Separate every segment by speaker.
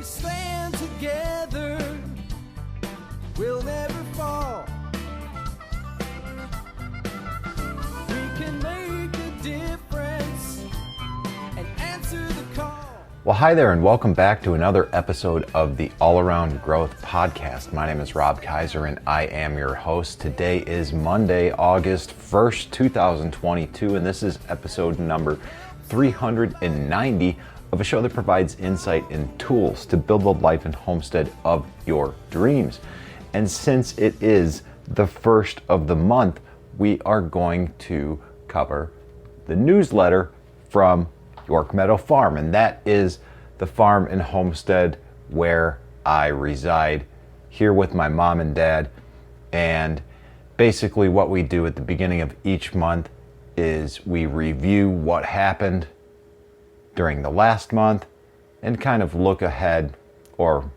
Speaker 1: we stand together, we'll never fall. We can make a difference and answer the call.
Speaker 2: Well, hi there, and welcome back to another episode of the All Around Growth podcast. My name is Rob Kaiser, and I am your host. Today is Monday, August 1st, 2022, and this is episode number 390 of a show that provides insight and tools to build the life and homestead of your dreams. And since it is the first of the month, we are going to cover the newsletter from York Meadow Farm, and that is the farm and homestead where I reside here with my mom and dad. And basically what we do at the beginning of each month is we review what happened during the last month and kind of look ahead, or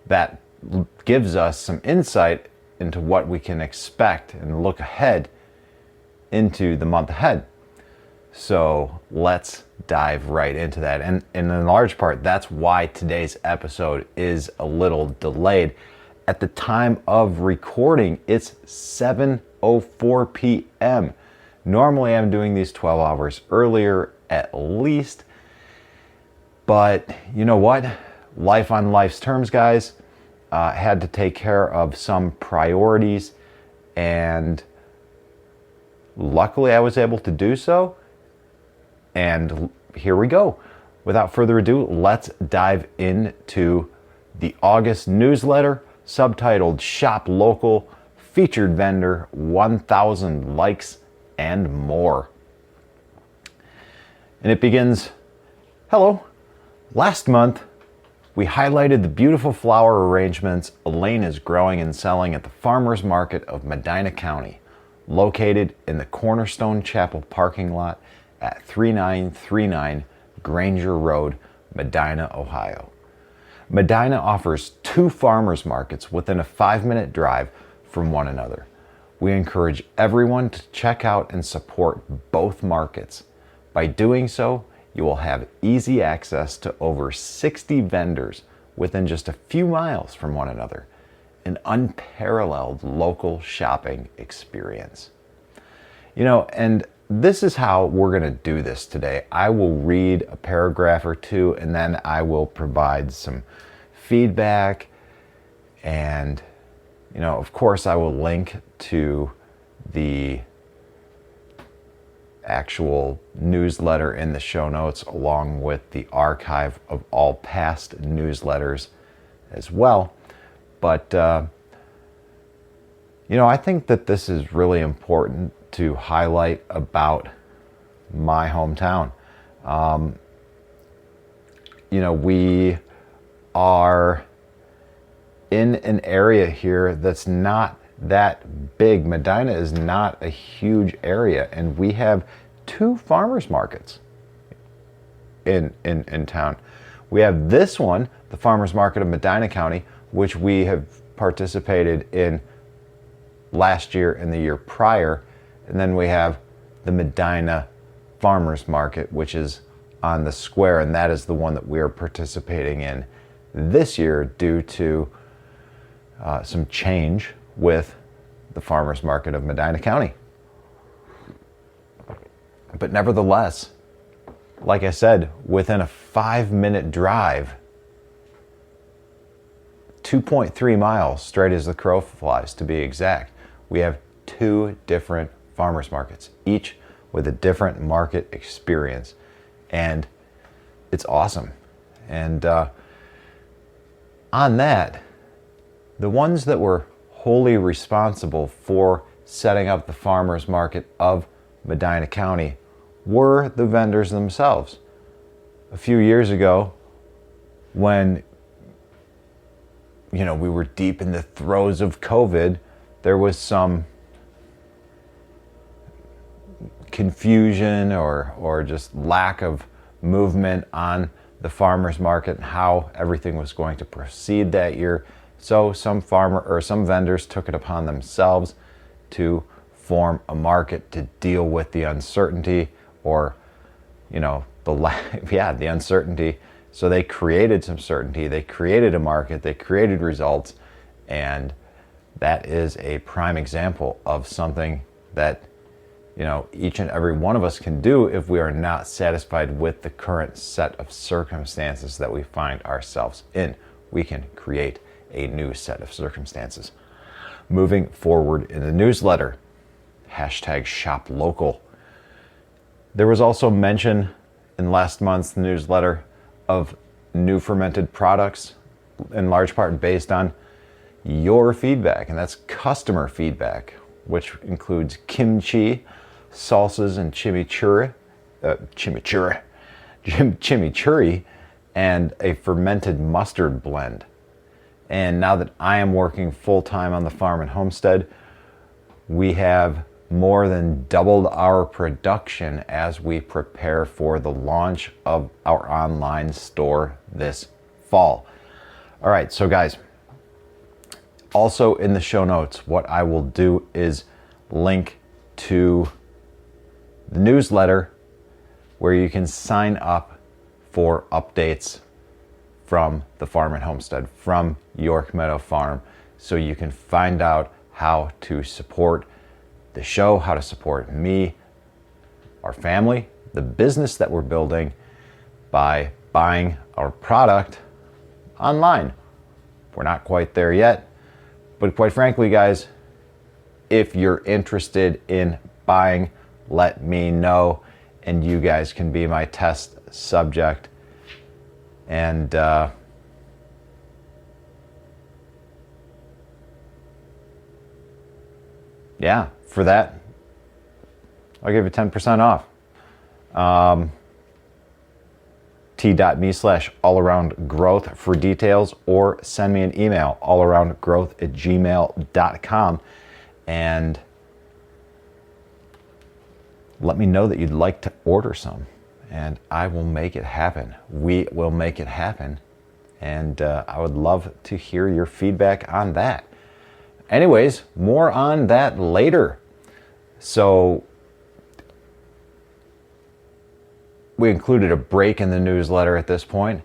Speaker 2: that gives us some insight into what we can expect and look ahead into the month ahead. So let's dive right into that. And in large part, that's why today's episode is a little delayed. At the time of recording, it's 7:04 p.m. Normally I'm doing these 12 hours earlier at least. But you know what? Life on life's terms, guys. Had to take care of some priorities, and luckily I was able to do so. And here we go. Without further ado, let's dive into the August newsletter, subtitled Shop Local, Featured Vendor, 1,000 Likes, and More. And it begins, hello. Last month, we highlighted the beautiful flower arrangements Elaine is growing and selling at the Farmers Market of Medina County, located in the Cornerstone Chapel parking lot at 3939 Granger Road, Medina, Ohio. Medina offers two farmers markets within a 5-minute drive from one another. We encourage everyone to check out and support both markets. By doing so, you will have easy access to over 60 vendors within just a few miles from one another, an unparalleled local shopping experience. You know, and this is how we're going to do this today. I will read a paragraph or two, and then I will provide some feedback. And, you know, of course, I will link to the actual newsletter in the show notes, along with the archive of all past newsletters as well. But, you know, I think that this is really important to highlight about my hometown. You know, we are in an area here that's not that big. Medina is not a huge area, and we have two farmers markets in town. We have this one, the Farmers Market of Medina County, which we have participated in last year and the year prior. And then we have the Medina Farmers Market, which is on the square, and that is the one that we are participating in this year due to some change with the Farmers Market of Medina County. But nevertheless, like I said, within a 5-minute drive, 2.3 miles straight as the crow flies to be exact, we have two different farmers markets, each with a different market experience, and it's awesome. And on that, the ones that were wholly responsible for setting up the farmers market of Medina County were the vendors themselves. A few years ago, when we were deep in the throes of COVID, there was some confusion or just lack of movement on the farmers market and how everything was going to proceed that year. So some vendors took it upon themselves to form a market to deal with the uncertainty, or the uncertainty So they created some certainty, they created a market, they created results, and that is a prime example of something that, you know, each and every one of us can do if we are not satisfied with the current set of circumstances that we find ourselves in. We can create a new set of circumstances. Moving forward in the newsletter, hashtag shop local. There was also mention in last month's newsletter of new fermented products, in large part based on your feedback, and that's customer feedback, which includes kimchi, salsas, and chimichurri, and a fermented mustard blend. And now that I am working full-time on the farm and homestead, we have more than doubled our production as we prepare for the launch of our online store this fall. All right, so guys, also in the show notes, what I will do is link to the newsletter where you can sign up for updates from the farm and homestead, from York Meadow Farm, so you can find out how to support the show, how to support me, our family, the business that we're building by buying our product online. We're not quite there yet, but quite frankly, guys, if you're interested in buying, let me know, and you guys can be my test subject. And yeah, for that, I'll give you 10% off. t.me/allaroundgrowth for details, or send me an email, allaroundgrowth@gmail.com, and let me know that you'd like to order some, and I will make it happen. We will make it happen, and I would love to hear your feedback on that. Anyways, more on that later. So we included a break in the newsletter at this point,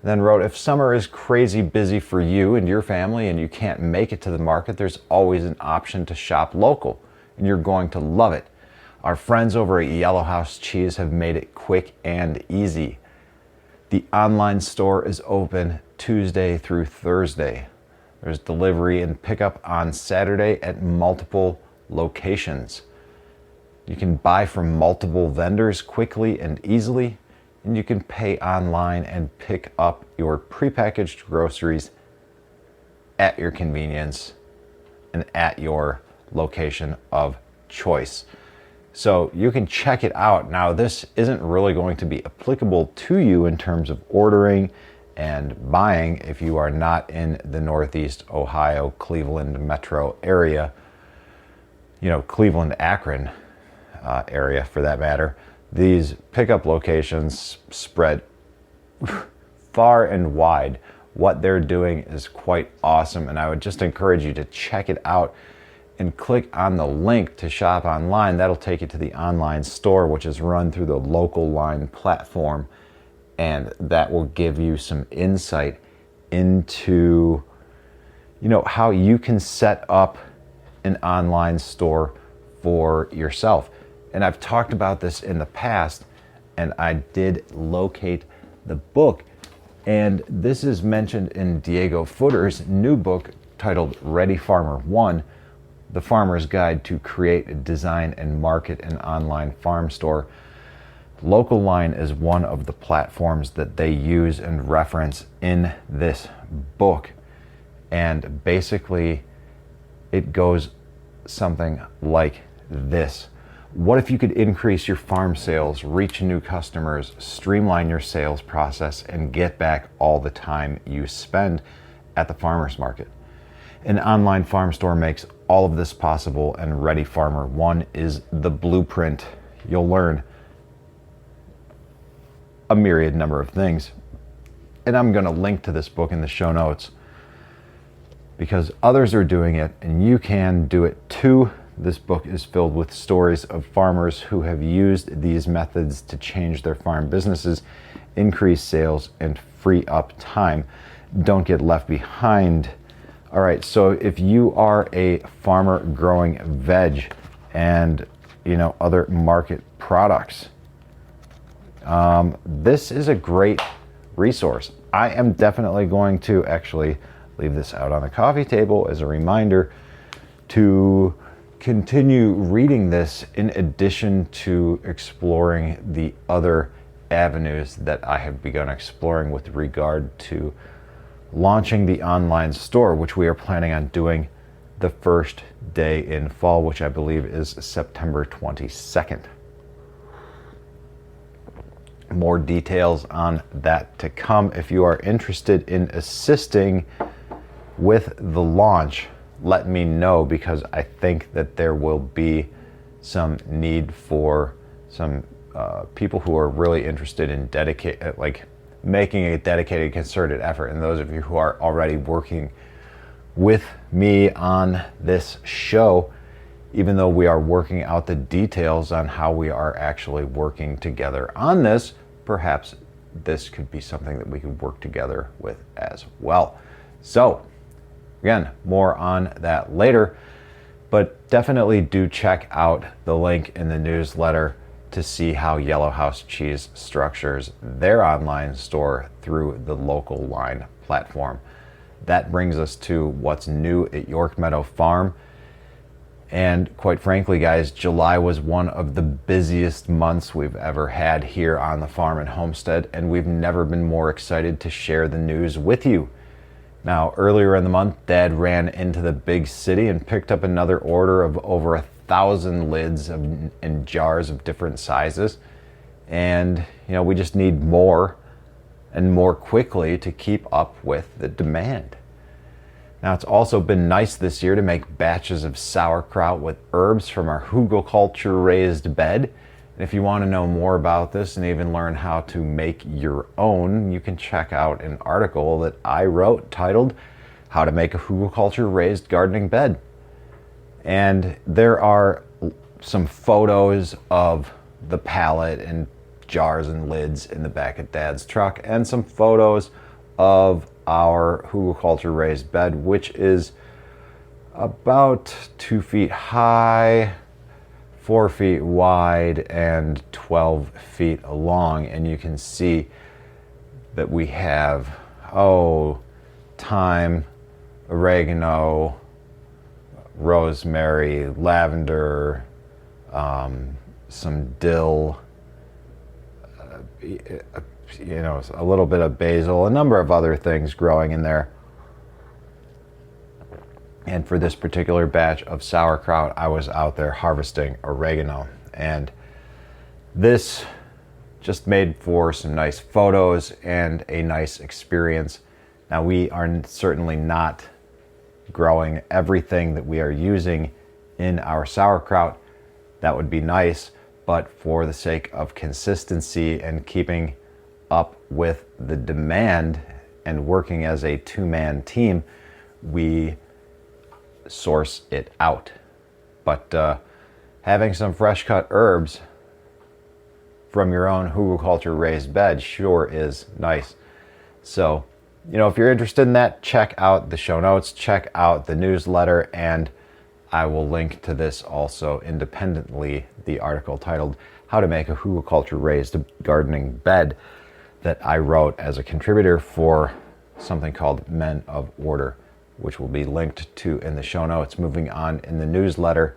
Speaker 2: then wrote, if summer is crazy busy for you and your family and you can't make it to the market, there's always an option to shop local, and you're going to love it. Our friends over at Yellow House Cheese have made it quick and easy. The online store is open Tuesday through Thursday. There's delivery and pickup on Saturday at multiple locations. You can buy from multiple vendors quickly and easily, and you can pay online and pick up your prepackaged groceries at your convenience and at your location of choice. So you can check it out. Now, this isn't really going to be applicable to you in terms of ordering and buying if you are not in the Northeast Ohio, Cleveland metro area, you know, Cleveland, Akron area for that matter. These pickup locations spread far and wide. What they're doing is quite awesome, and I would just encourage you to check it out and click on the link to shop online. That'll take you to the online store, which is run through the Local Line platform, and that will give you some insight into, you know, how you can set up an online store for yourself. And I've talked about this in the past, and I did locate the book, and this is mentioned in Diego Footer's new book titled Ready Farmer 1, The Farmer's Guide to Create, Design, and Market an Online Farm Store. Local Line is one of the platforms that they use and reference in this book. And basically, it goes something like this. What if you could increase your farm sales, reach new customers, streamline your sales process, and get back all the time you spend at the farmer's market? An online farm store makes all of this possible, and Ready Farmer 1 is the blueprint. You'll learn a myriad number of things. And I'm going to link to this book in the show notes because others are doing it and you can do it too. This book is filled with stories of farmers who have used these methods to change their farm businesses increase sales, and free up time. Don't get left behind. All right, so if you are a farmer growing veg and other market products, this is a great resource. I am definitely going to actually leave this out on the coffee table as a reminder to continue reading this in addition to exploring the other avenues that I have begun exploring with regard to launching the online store, which we are planning on doing the first day in fall, which I believe is September 22nd. More details on that to come. If you are interested in assisting with the launch, let me know, because I think that there will be some need for some people who are really interested in making a dedicated, concerted effort. And those of you who are already working with me on this show, even though we are working out the details on how we are actually working together on this, perhaps this could be something that we could work together with as well. So again, more on that later, but definitely do check out the link in the newsletter to see how Yellow House Cheese structures their online store through the local line platform. That brings us to what's new at York Meadow Farm. And quite frankly, guys, July was one of the busiest months we've ever had here on the farm and homestead, and we've never been more excited to share the news with you. Now, earlier in the month, Dad ran into the big city and picked up another order of over 1,000 lids and jars of different sizes. And, we just need more and more quickly to keep up with the demand. Now, it's also been nice this year to make batches of sauerkraut with herbs from our hugelkultur raised bed. And if you want to know more about this and even learn how to make your own, you can check out an article that I wrote titled How to Make a Hugelkultur Raised Gardening Bed. And there are some photos of the pallet and jars and lids in the back of Dad's truck, and some photos of our hugelkultur raised bed, which is about 2 feet high, 4 feet wide, and 12 feet long. And you can see that we have thyme, oregano, rosemary, lavender, some dill, a little bit of basil, a number of other things growing in there. And for this particular batch of sauerkraut, I was out there harvesting oregano. And this just made for some nice photos and a nice experience. Now, we are certainly not growing everything that we are using in our sauerkraut. That would be nice, but for the sake of consistency and keeping up with the demand and working as a two-man team, we source it out. But having some fresh cut herbs from your own hugelkultur raised bed sure is nice. So, if you're interested in that, check out the show notes, check out the newsletter, and I will link to this also independently, the article titled How to Make a Hugelkultur Raised Gardening Bed that I wrote as a contributor for something called Men of Order, which will be linked to in the show notes. Moving on in the newsletter,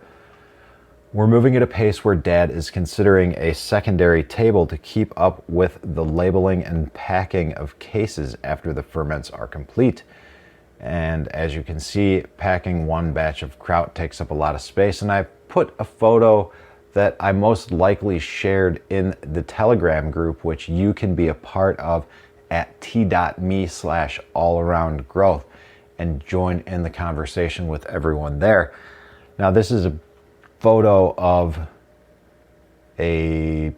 Speaker 2: we're moving at a pace where Dad is considering a secondary table to keep up with the labeling and packing of cases after the ferments are complete. And as you can see, packing one batch of kraut takes up a lot of space, and I put a photo that I most likely shared in the Telegram group, which you can be a part of at t.me/allaroundgrowth and join in the conversation with everyone there. Now, this is a photo of a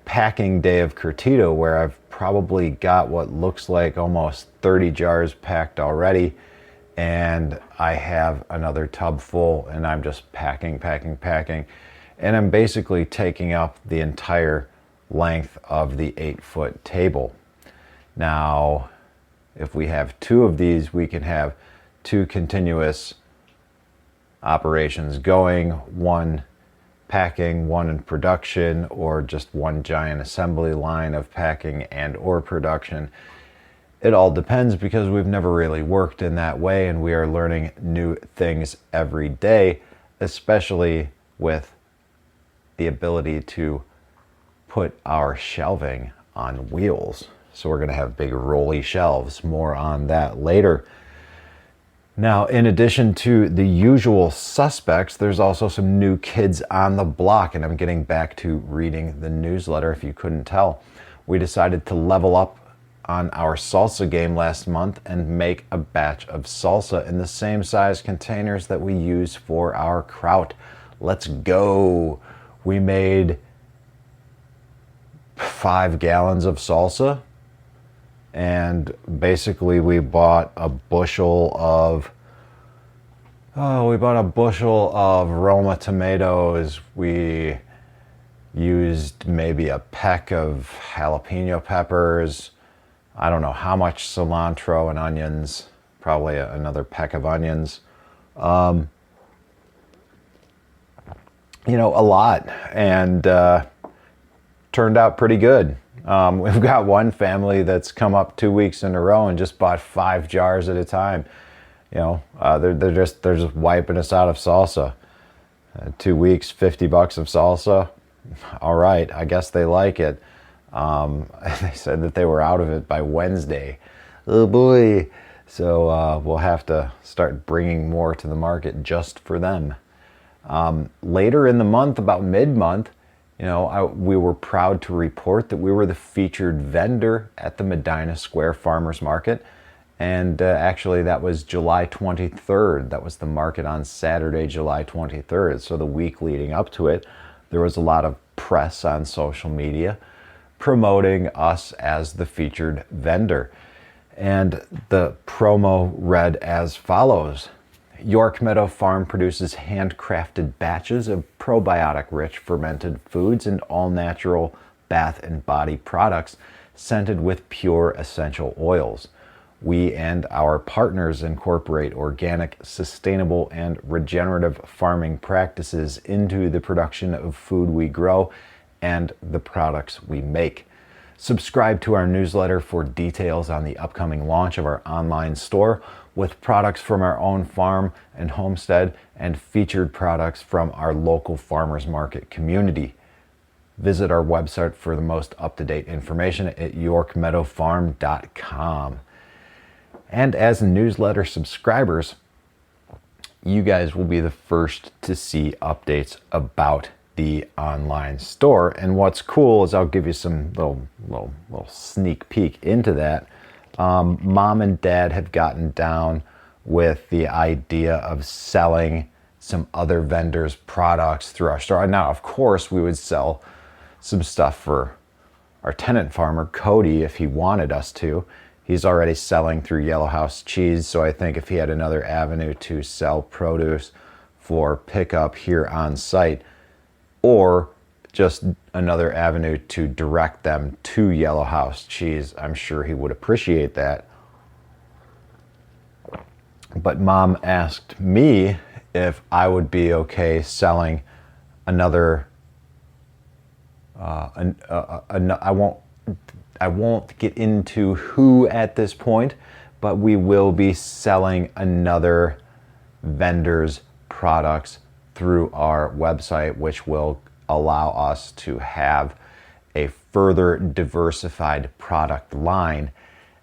Speaker 2: packing day of Curtido where I've probably got what looks like almost 30 jars packed already, and I have another tub full, and I'm just packing, and I'm basically taking up the entire length of the 8-foot table. Now, if we have 2 of these, we can have 2 continuous operations going, one packing, one in production, or just one giant assembly line of packing and or production. It all depends, because we've never really worked in that way, and we are learning new things every day, especially with the ability to put our shelving on wheels. So we're going to have big rolly shelves. More on that later. Now, in addition to the usual suspects, there's also some new kids on the block, and I'm getting back to reading the newsletter if you couldn't tell. We decided to level up on our salsa game last month and make a batch of salsa in the same size containers that we use for our kraut. Let's go. We made 5 gallons of salsa, and basically we bought a bushel of Roma tomatoes. We used maybe a peck of jalapeno peppers. I don't know how much cilantro and onions, probably another peck of onions. A lot, and turned out pretty good. We've got one family that's come up 2 weeks in a row and just bought 5 jars at a time. They're just wiping us out of salsa. 2 weeks, $50 of salsa. All right, I guess they like it. They said that they were out of it by Wednesday. Oh boy. So we'll have to start bringing more to the market just for them. Later in the month, about mid-month, we were proud to report that we were the featured vendor at the Medina Square Farmers Market. And actually, that was July 23rd. That was the market on Saturday, July 23rd. So the week leading up to it, there was a lot of press on social media promoting us as the featured vendor. And the promo read as follows. York Meadow Farm produces handcrafted batches of probiotic-rich fermented foods and all-natural bath and body products scented with pure essential oils. We and our partners incorporate organic, sustainable, and regenerative farming practices into the production of food we grow and the products we make. Subscribe to our newsletter for details on the upcoming launch of our online store with products from our own farm and homestead and featured products from our local farmers market community. Visit our website for the most up-to-date information at yorkmeadowfarm.com. And as newsletter subscribers, you guys will be the first to see updates about the online store. And what's cool is I'll give you some little sneak peek into that. Mom and Dad have gotten down with the idea of selling some other vendors' products through our store. Now, of course, we would sell some stuff for our tenant farmer, Cody, if he wanted us to. He's already selling through Yellow House Cheese, so I think if he had another avenue to sell produce for pickup here on site, or just another avenue to direct them to Yellow House Cheese, I'm sure he would appreciate that. But Mom asked me if I would be okay selling another, I won't get into who at this point, but we will be selling another vendor's products through our website, which will allow us to have a further diversified product line.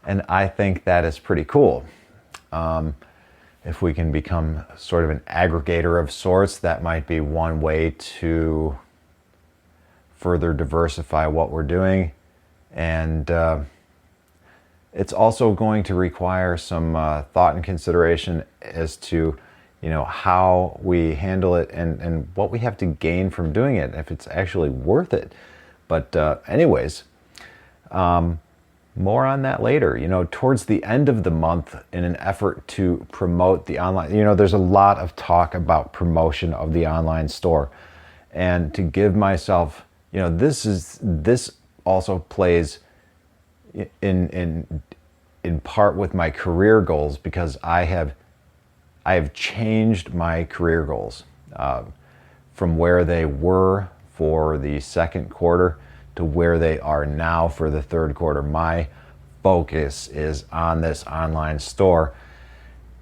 Speaker 2: And I think that is pretty cool. If we can become sort of an aggregator of sorts, that might be one way to further diversify what we're doing. And it's also going to require some thought and consideration as to, how we handle it and what we have to gain from doing it, if it's actually worth it. But anyways, more on that later. Towards the end of the month, in an effort to promote the online, there's a lot of talk about promotion of the online store. And to give myself, this also plays, in part with my career goals, because I have changed my career goals from where they were for the second quarter to where they are now for the third quarter. My focus is on this online store.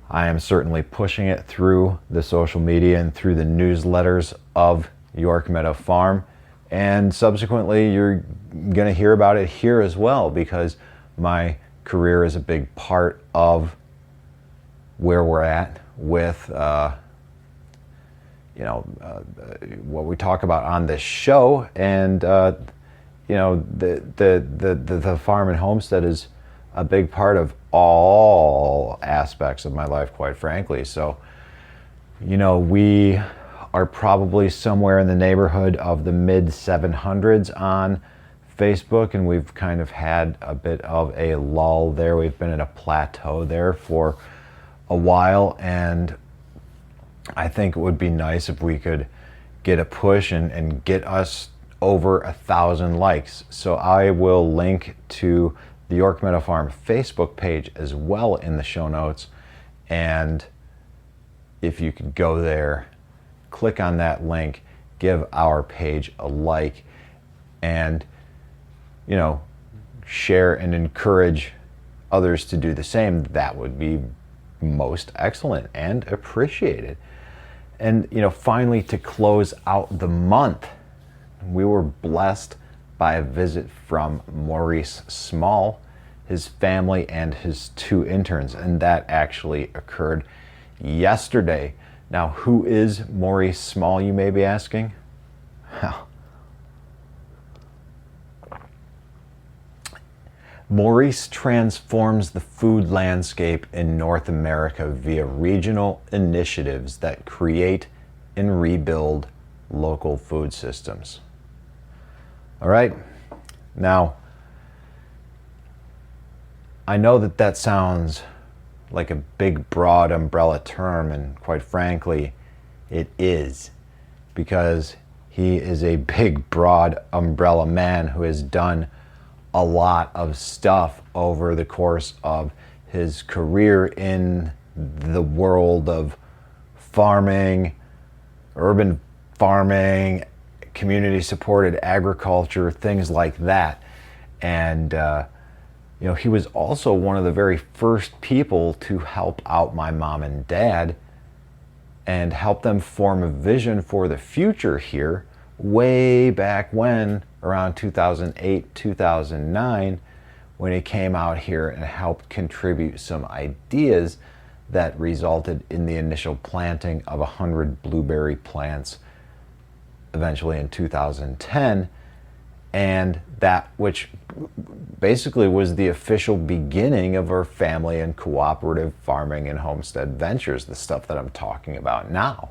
Speaker 2: I am certainly pushing it through the social media and through the newsletters of York Meadow Farm. And subsequently, you're going to hear about it here as well, because my career is a big part of where we're at with what we talk about on this show. And the farm and homestead is a big part of all aspects of my life, quite frankly. So, we are probably somewhere in the neighborhood of the mid 700s on Facebook, and we've kind of had a bit of a lull there. We've been at a plateau there for a while, and I think it would be nice if we could get a push and get us over 1,000 likes. So I will link to the York Meadow Farm Facebook page as well in the show notes, and if you could go there, click on that link, give our page a like, and share and encourage others to do the same. That would be most excellent and appreciated. And finally, to close out the month, we were blessed by a visit from Maurice Small, his family, and his 2 interns, and that actually occurred yesterday. Now, who is Maurice Small, you may be asking? Well, Maurice transforms the food landscape in North America via regional initiatives that create and rebuild local food systems. All right. Now, I know that sounds like a big, broad umbrella term, and quite frankly, it is, because he is a big, broad umbrella man who has done a lot of stuff over the course of his career in the world of farming, urban farming, community-supported agriculture, things like that. And he was also one of the very first people to help out my mom and dad and help them form a vision for the future here way back when, around 2008, 2009, when he came out here and helped contribute some ideas that resulted in the initial planting of 100 blueberry plants eventually in 2010, and that which basically was the official beginning of our family and cooperative farming and homestead ventures, the stuff that I'm talking about now.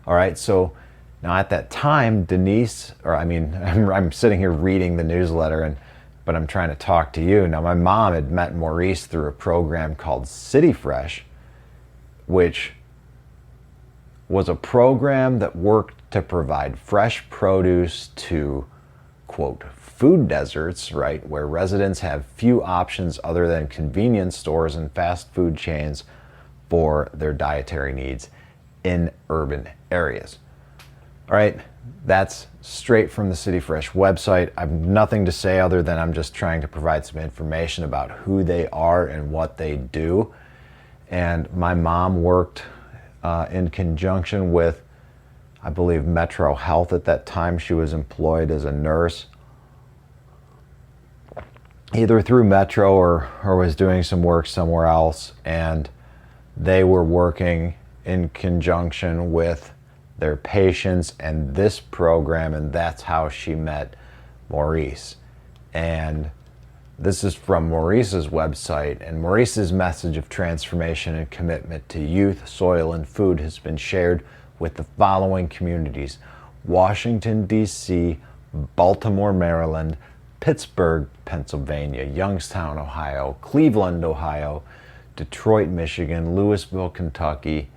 Speaker 2: All right, so now at that time, Denise, I'm sitting here reading the newsletter, but I'm trying to talk to you. Now, my mom had met Maurice through a program called City Fresh, which was a program that worked to provide fresh produce to, quote, food deserts, right, where residents have few options other than convenience stores and fast food chains for their dietary needs in urban areas. All right, that's straight from the City Fresh website. I have nothing to say other than I'm just trying to provide some information about who they are and what they do. And my mom worked in conjunction with, I believe, Metro Health at that time. She was employed as a nurse, either through Metro or was doing some work somewhere else. And they were working in conjunction with their patients and this program, and that's how she met Maurice. And this is from Maurice's website, and Maurice's message of transformation and commitment to youth, soil, and food has been shared with the following communities: Washington, D.C., Baltimore, Maryland, Pittsburgh, Pennsylvania, Youngstown, Ohio, Cleveland, Ohio, Detroit, Michigan, Louisville, Kentucky,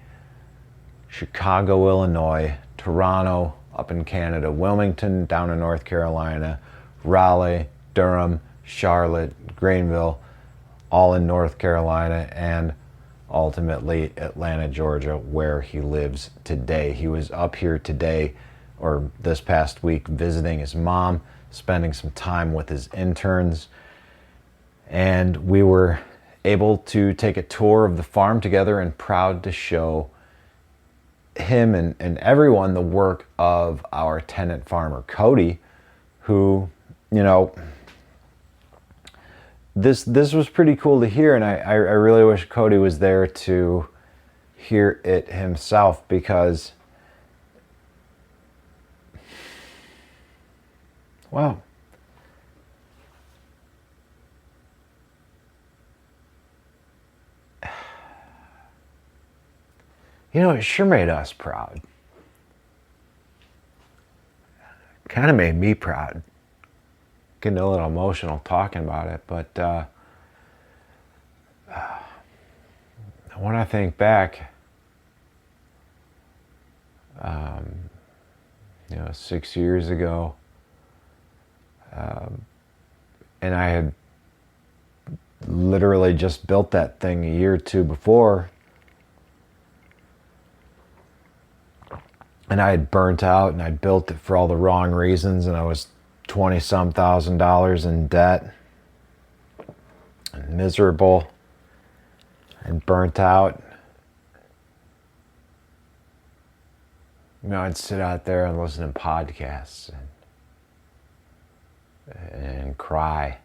Speaker 2: Chicago, Illinois, Toronto, up in Canada, Wilmington, down in North Carolina, Raleigh, Durham, Charlotte, Greenville, all in North Carolina, and ultimately Atlanta, Georgia, where he lives today. He was up here today, or this past week, visiting his mom, spending some time with his interns, and we were able to take a tour of the farm together, and proud to show him and everyone the work of our tenant farmer, Cody, who, you know, this was pretty cool to hear, and I really wish Cody was there to hear it himself, because, wow, you know, it sure made us proud. Kind of made me proud. Getting a little emotional talking about it, but when I think back, 6 years ago, and I had literally just built that thing a year or two before, and I had burnt out, and I built it for all the wrong reasons, and I was $20-some thousand in debt, and miserable, and burnt out. You know, I'd sit out there and listen to podcasts and cry,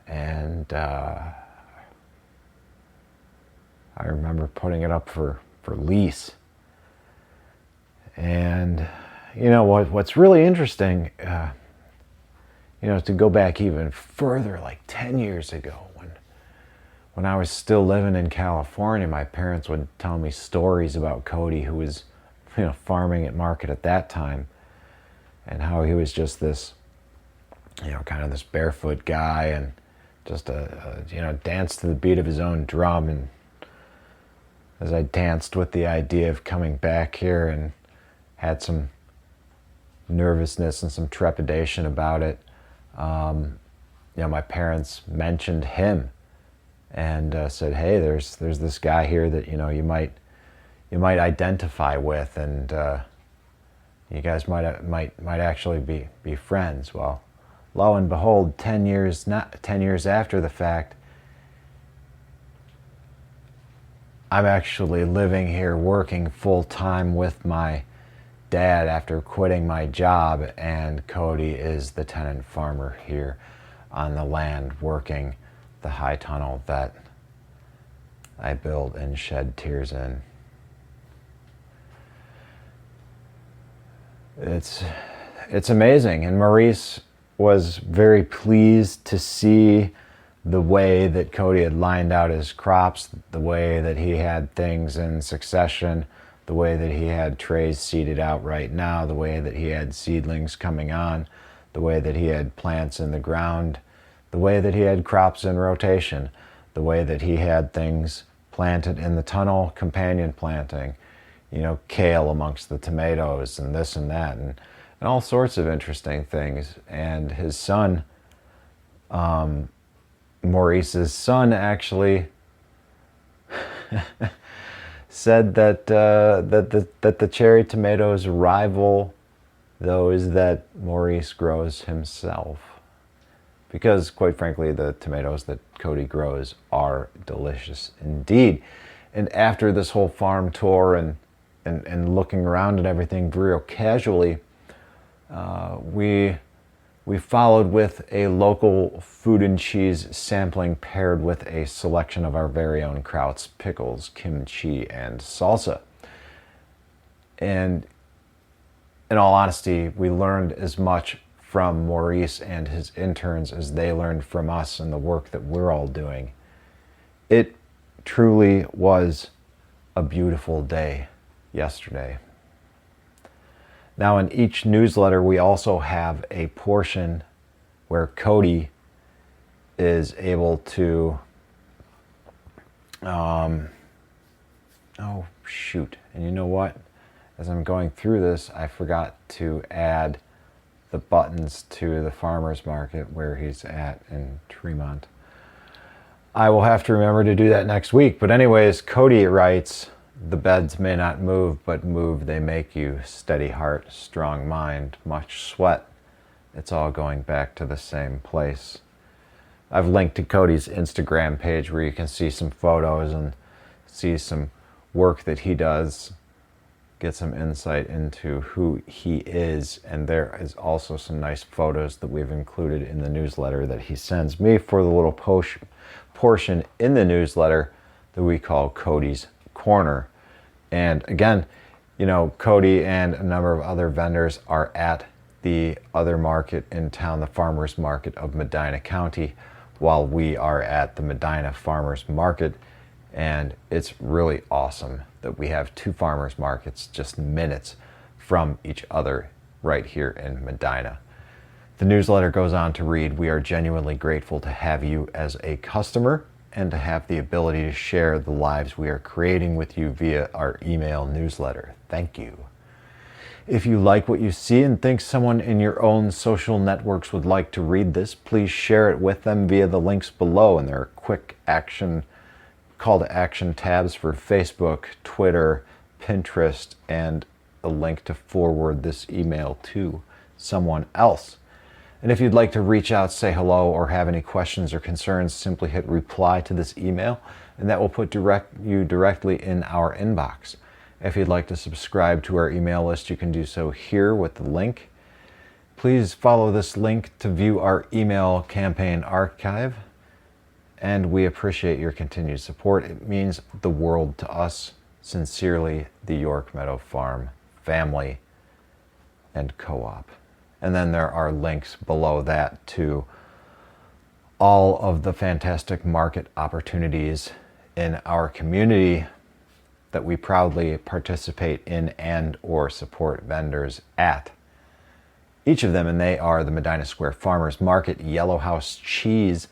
Speaker 2: and I remember putting it up for lease. And you know what's really interesting, to go back even further, like 10 years ago, when I was still living in California, my parents would tell me stories about Cody, who was, farming at market at that time, and how he was just this, kind of this barefoot guy, and just danced to the beat of his own drum. And as I danced with the idea of coming back here, and had some nervousness and some trepidation about it, my parents mentioned him, and said, "Hey, there's this guy here that you might identify with, and you guys might actually be friends." Well, lo and behold, 10 years after the fact, I'm actually living here, working full time with my dad after quitting my job, and Cody is the tenant farmer here on the land, working the high tunnel that I built and shed tears in. It's amazing, and Maurice was very pleased to see the way that Cody had lined out his crops, the way that he had things in succession, the way that he had trays seeded out right now, the way that he had seedlings coming on, the way that he had plants in the ground, the way that he had crops in rotation, the way that he had things planted in the tunnel, companion planting, kale amongst the tomatoes, and this and that, and all sorts of interesting things. And his son, Maurice's son, actually said that the cherry tomatoes rival those that Maurice grows himself, because quite frankly the tomatoes that Cody grows are delicious indeed. And after this whole farm tour and looking around and everything real casually, we followed with a local food and cheese sampling, paired with a selection of our very own krauts, pickles, kimchi, and salsa. And in all honesty, we learned as much from Maurice and his interns as they learned from us and the work that we're all doing. It truly was a beautiful day yesterday. Now, in each newsletter, we also have a portion where Cody is able to, oh shoot, and you know what? As I'm going through this, I forgot to add the buttons to the farmer's market where he's at in Tremont. I will have to remember to do that next week. But anyways, Cody writes, the beds may not move, but move they make you. Steady heart, strong mind, much sweat. It's all going back to the same place. I've linked to Cody's Instagram page where you can see some photos and see some work that he does, get some insight into who he is. And there is also some nice photos that we've included in the newsletter that he sends me for the little portion in the newsletter that we call Cody's Corner. And again, you know, Cody and a number of other vendors are at the other market in town, the farmers market of Medina County, while we are at the Medina farmers market. And it's really awesome that we have two farmers markets just minutes from each other right here in Medina. The newsletter goes on to read, we are genuinely grateful to have you as a customer and to have the ability to share the lives we are creating with you via our email newsletter. Thank you. If you like what you see and think someone in your own social networks would like to read this, please share it with them via the links below. And there are quick action, call to action tabs for Facebook, Twitter, Pinterest, and a link to forward this email to someone else. And if you'd like to reach out, say hello, or have any questions or concerns, simply hit reply to this email, and that will put you directly in our inbox. If you'd like to subscribe to our email list, you can do so here with the link. Please follow this link to view our email campaign archive, and we appreciate your continued support. It means the world to us. Sincerely, the York Meadow Farm family and co-op. And then there are links below that to all of the fantastic market opportunities in our community that we proudly participate in and or support vendors at. Each of them, and they are the Medina Square Farmers Market, Yellow House Cheese,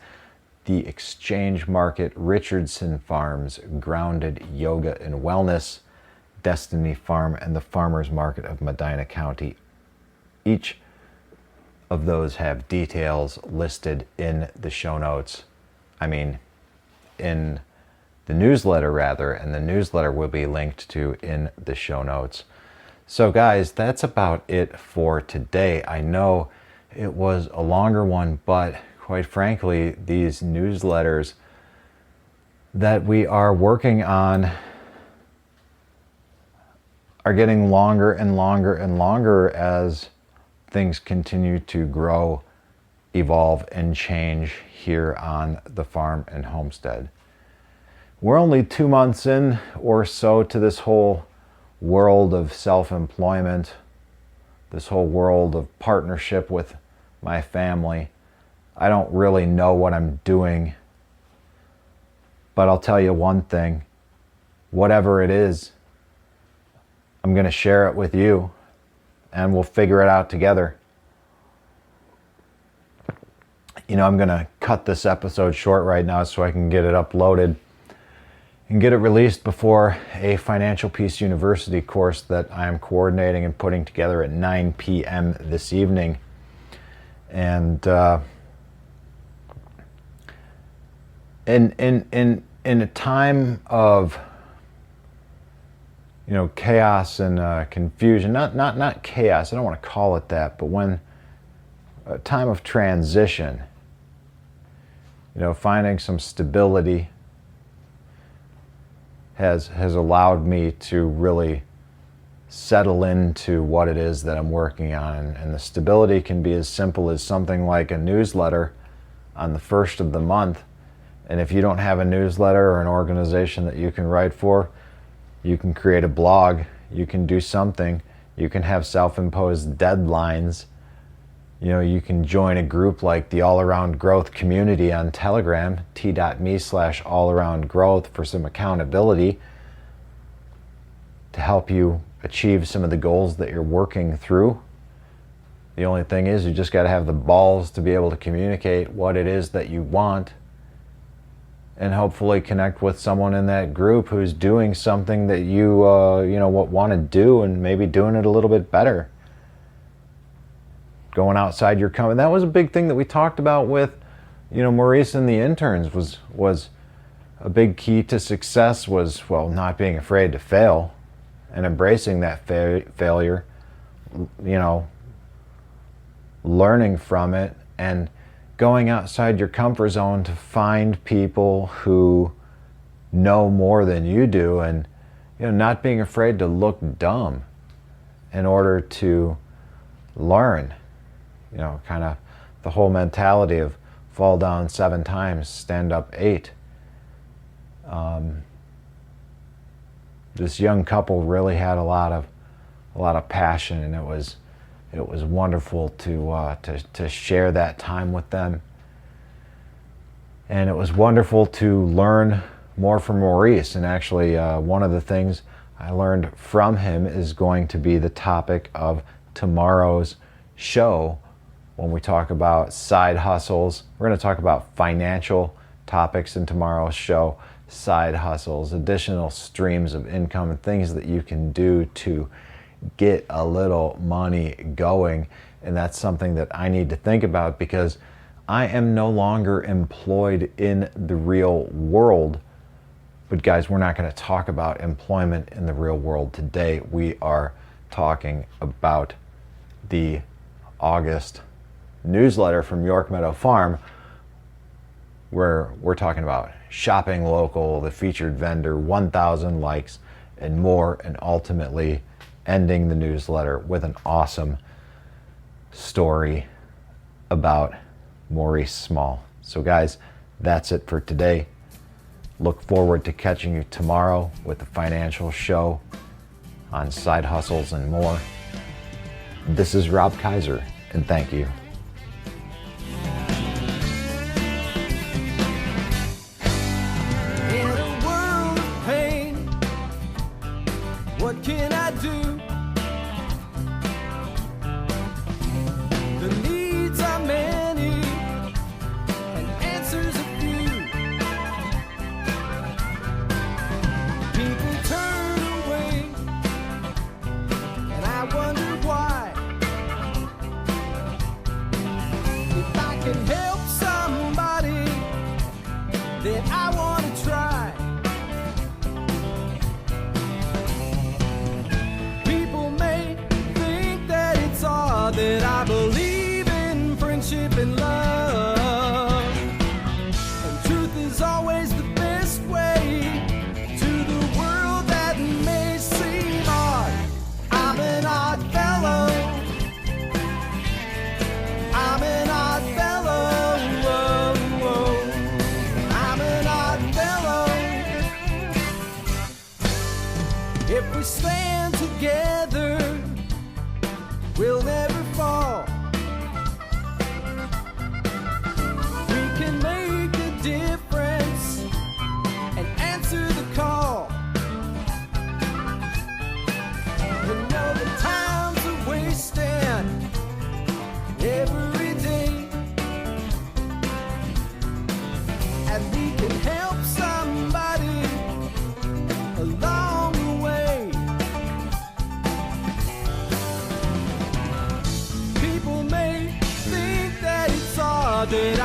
Speaker 2: the Exchange Market, Richardson Farms, Grounded Yoga and Wellness, Destiny Farm, and the Farmers Market of Medina County. Each of those have details listed in the show notes. In the newsletter rather, and the newsletter will be linked to in the show notes. So guys, that's about it for today. I know it was a longer one, but quite frankly, these newsletters that we are working on are getting longer and longer and longer as things continue to grow, evolve, and change here on the farm and homestead. We're only 2 months in or so to this whole world of self-employment, this whole world of partnership with my family. I don't really know what I'm doing, but I'll tell you one thing, whatever it is, I'm going to share it with you and we'll figure it out together. You know, I'm going to cut this episode short right now so I can get it uploaded and get it released before a Financial Peace University course that I am coordinating and putting together at 9 p.m. this evening. And in a time of, you know, chaos and confusion, not chaos, I don't want to call it that, but when a time of transition, you know, finding some stability has allowed me to really settle into what it is that I'm working on. And the stability can be as simple as something like a newsletter on the first of the month. And if you don't have a newsletter or an organization that you can write for, you can create a blog, you can do something, you can have self-imposed deadlines. You know, you can join a group like the allaroundgrowth community on Telegram, t.me/allaroundgrowth, for some accountability to help you achieve some of the goals that you're working through. The only thing is, you just got to have the balls to be able to communicate what it is that you want, and hopefully connect with someone in that group who's doing something that you want to do, and maybe doing it a little bit better. going outside your comfort. That was a big thing that we talked about with, Maurice and the interns was a big key to success was, well, not being afraid to fail and embracing that failure, learning from it and going outside your comfort zone to find people who know more than you do, and not being afraid to look dumb in order to learn. Kind of the whole mentality of fall down 7 times, stand up 8. This young couple really had a lot of passion, and it was wonderful to share that time with them. And it was wonderful to learn more from Maurice. And actually, one of the things I learned from him is going to be the topic of tomorrow's show. When we talk about side hustles, we're going to talk about financial topics in tomorrow's show, side hustles, additional streams of income, and things that you can do to get a little money going. And that's something that I need to think about, because I am no longer employed in the real world. But guys, we're not going to talk about employment in the real world today. We are talking about the August newsletter from York Meadow Farm, where we're talking about shopping local, the featured vendor, 1,000 likes, and more, and ultimately ending the newsletter with an awesome story about Maurice Small. So guys, that's it for today. Look forward to catching you tomorrow with the financial show on side hustles and more. This is Rob Kaiser, and thank you.
Speaker 1: In a world of pain, what can I do? The needs are many and answers a few. People turn away and I wonder why. If I can help somebody, then I want to try. People may think that it's odd that I believe in friendship and love, and truth is always the best way to the world that may seem odd. I'm an odd fellow. I'm an odd fellow. Whoa, whoa. I'm an odd fellow. If we stand together, we'll never fall. We can make a difference and answer the call. You know the times are wasting every day, and we can help somebody along the way. People may think that it's odd that